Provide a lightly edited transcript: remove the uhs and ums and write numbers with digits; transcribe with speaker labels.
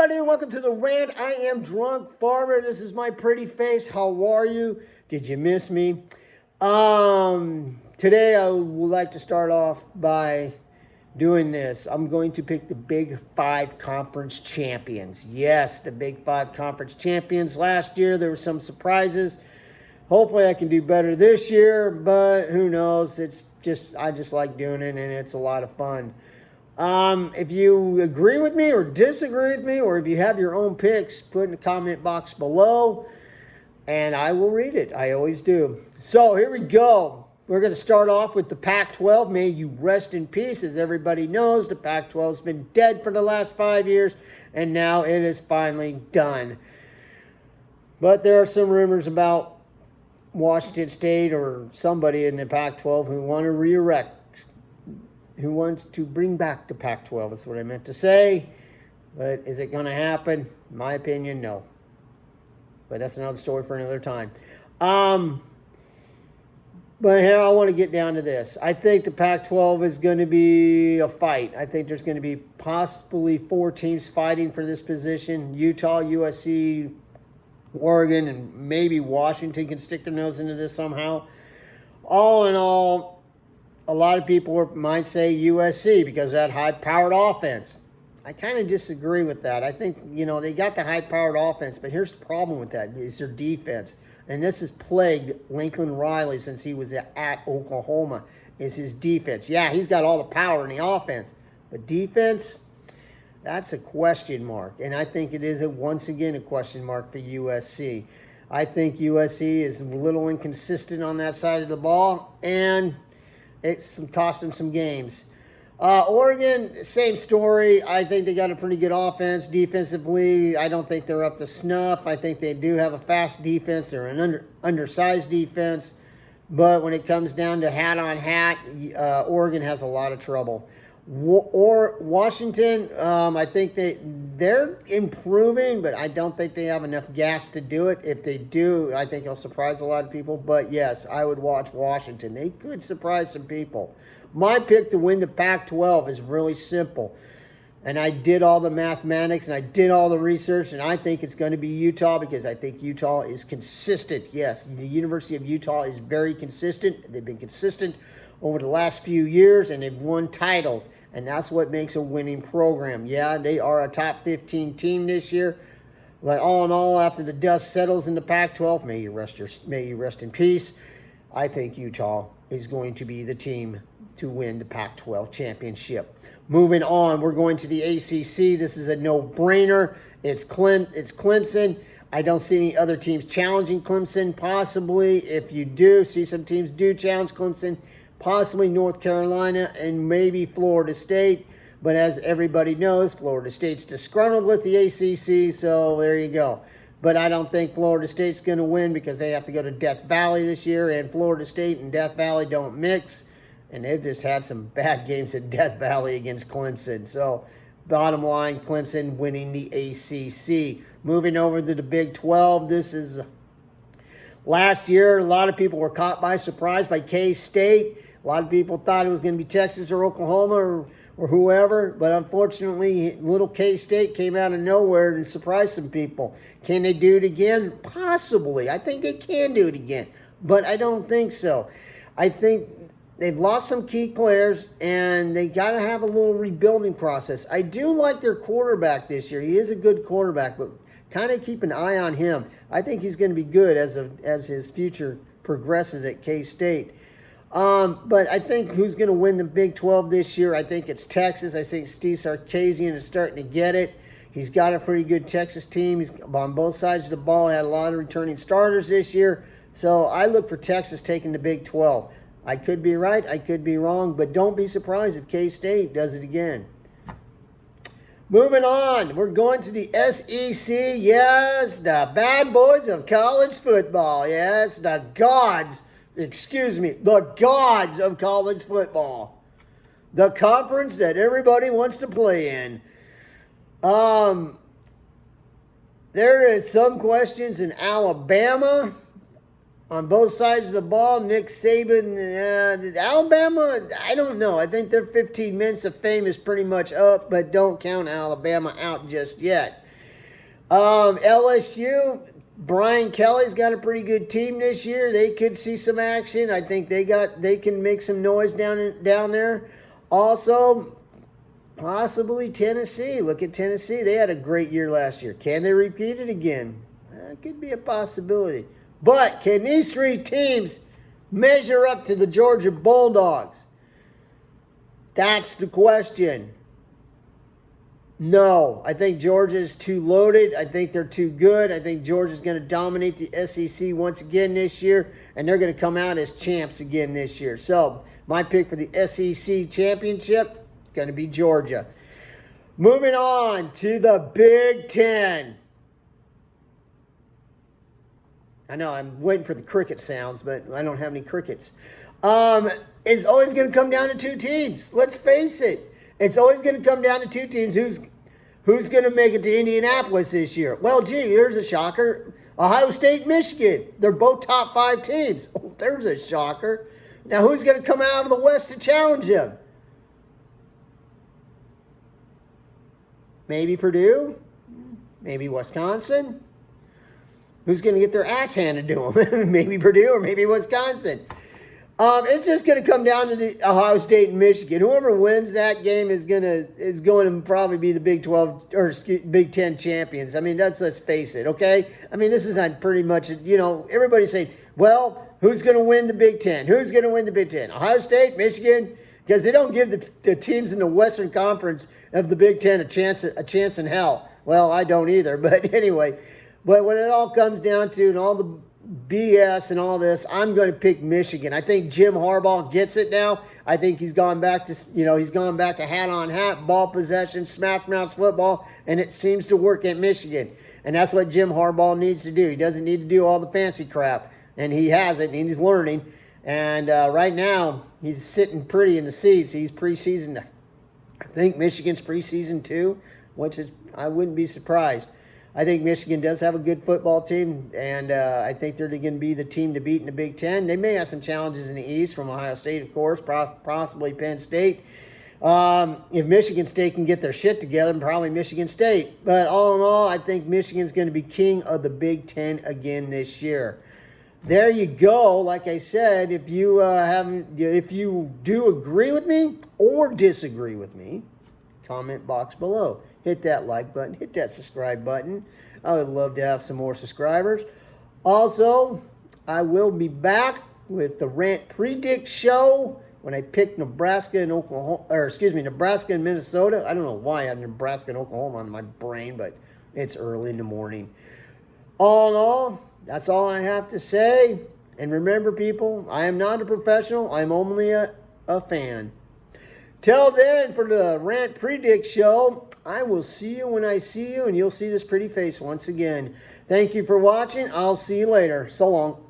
Speaker 1: everybody, and welcome to the Rant. I am Drunk Farmer. This is my pretty face. How are you? Did you miss me? Today I would like to start off by doing this. I'm going to pick the Big Five Conference champions. Yes, the Big Five Conference champions. Last year there were some surprises. Hopefully I can do better this year, but who knows? I just like doing it, and it's a lot of fun. If you agree with me or disagree with me, or if you have your own picks, put in the comment box below, and I will read it. I always do. So here we go. We're going to start off with the Pac-12. May you rest in peace. As everybody knows, the Pac-12 has been dead for the last 5 years, and now it is finally done. But there are some rumors about Washington State or somebody in the Pac-12 who want to who wants to bring back the Pac-12. That's what I meant to say. But is it going to happen? In my opinion, no. But that's another story for another time. But here I want to get down to this. I think the Pac-12 is going to be a fight. I think there's going to be possibly 4 teams fighting for this position. Utah, USC, Oregon, and maybe Washington can stick their nose into this somehow. All in all, a lot of people might say USC because of that high-powered offense. I kind of disagree with that. I think, they got the high-powered offense, but here's the problem with that, is their defense. And this has plagued Lincoln Riley since he was at Oklahoma, is his defense. Yeah, he's got all the power in the offense, but defense, that's a question mark. And I think it is, once again, a question mark for USC. I think USC is a little inconsistent on that side of the ball, and it's costing some games. Oregon, same story. I think they got a pretty good offense. Defensively, I don't think they're up to snuff. I think they do have a fast defense. They're an undersized defense. But when it comes down to hat-on-hat, Oregon has a lot of trouble. Washington, I think they're improving, but I don't think they have enough gas to do it. If they do, I think it'll surprise a lot of people. But yes, I would watch Washington. They could surprise some people. My pick to win the Pac-12 is really simple. And I did all the mathematics and I did all the research, and I think it's going to be Utah because I think Utah is consistent. Yes, the University of Utah is very consistent. They've been consistent over the last few years, and they've won titles, and that's what makes a winning program. Yeah, they are a top 15 team this year, but all in all, after the dust settles in the Pac-12, may you rest in peace, I think Utah is going to be the team to win the Pac-12 championship. Moving on, we're going to the ACC. This is a no-brainer. It's Clemson. I don't see any other teams challenging Clemson. Possibly, if you do see some teams do challenge Clemson, possibly North Carolina and maybe Florida State. But as everybody knows, Florida State's disgruntled with the ACC, so there you go. But I don't think Florida State's going to win because they have to go to Death Valley this year, and Florida State and Death Valley don't mix. And they've just had some bad games at Death Valley against Clemson. So, bottom line, Clemson winning the ACC. Moving over to the Big 12, this is last year. A lot of people were caught by surprise by K-State. A lot of people thought it was going to be Texas or Oklahoma or whoever. But unfortunately, little K-State came out of nowhere and surprised some people. Can they do it again? Possibly. I think they can do it again. But I don't think so. I think they've lost some key players, and they got to have a little rebuilding process. I do like their quarterback this year. He is a good quarterback, but kind of keep an eye on him. I think he's going to be good as his future progresses at K-State. But I think who's going to win the Big 12 this year, I think it's Texas. I think Steve Sarkisian is starting to get it. He's got a pretty good Texas team. He's on both sides of the ball. Had a lot of returning starters this year. So I look for Texas taking the Big 12. I could be right, I could be wrong, but don't be surprised if K-State does it again. Moving on, we're going to the SEC. Yes, the bad boys of college football. Yes, the gods of college football. The conference that everybody wants to play in. There is some questions in Alabama. On both sides of the ball, Nick Saban, Alabama, I don't know. I think their 15 minutes of fame is pretty much up, but don't count Alabama out just yet. LSU, Brian Kelly's got a pretty good team this year. They could see some action. I think they can make some noise down there. Also, possibly Tennessee. Look at Tennessee. They had a great year last year. Can they repeat it again? It could be a possibility. But can these three teams measure up to the Georgia Bulldogs? That's the question. No, I think Georgia is too loaded. I think they're too good. I think Georgia's going to dominate the SEC once again this year, and they're going to come out as champs again this year. So my pick for the SEC championship is going to be Georgia. Moving on to the Big Ten. I know I'm waiting for the cricket sounds, but I don't have any crickets. It's always going to come down to two teams. Let's face it. It's always going to come down to two teams. Who's going to make it to Indianapolis this year? Well, gee, here's a shocker. Ohio State, Michigan. They're both top 5 teams. Oh, there's a shocker. Now, who's going to come out of the West to challenge them? Maybe Purdue? Maybe Wisconsin? Who's going to get their ass handed to them? Maybe Purdue or maybe Wisconsin. It's just going to come down to the Ohio State and Michigan. Whoever wins that game is going to probably be the Big 12 or Big 10 champions. I mean, let's face it, okay? I mean, this is not pretty much, everybody's saying, well, who's going to win the Big 10? Who's going to win the Big 10? Ohio State, Michigan? Because they don't give the teams in the Western Conference of the Big 10 a chance in hell. Well, I don't either, but anyway. But when it all comes down to and all the BS and all this, I'm going to pick Michigan. I think Jim Harbaugh gets it now. I think he's gone back to hat on hat, ball possession, smash mouth football, and it seems to work at Michigan. And that's what Jim Harbaugh needs to do. He doesn't need to do all the fancy crap, and he has it, and he's learning. And right now, he's sitting pretty in the seats. He's preseason. I think Michigan's preseason too, which is I wouldn't be surprised. I think Michigan does have a good football team, and I think they're going to be the team to beat in the Big Ten. They may have some challenges in the East from Ohio State, of course, possibly Penn State. If Michigan State can get their shit together, probably Michigan State. But all in all, I think Michigan's going to be king of the Big Ten again this year. There you go. Like I said, if you do agree with me or disagree with me, comment box below. Hit that like button. Hit that subscribe button. I would love to have some more subscribers. Also, I will be back with the Rant Predict show when I pick Nebraska and Nebraska and Minnesota. I don't know why I have Nebraska and Oklahoma on my brain, but it's early in the morning. All in all, that's all I have to say. And remember, people, I am not a professional. I'm only a fan. Till then, for the Rant Predict show, I will see you when I see you, and you'll see this pretty face once again. Thank you for watching. I'll see you later. So long.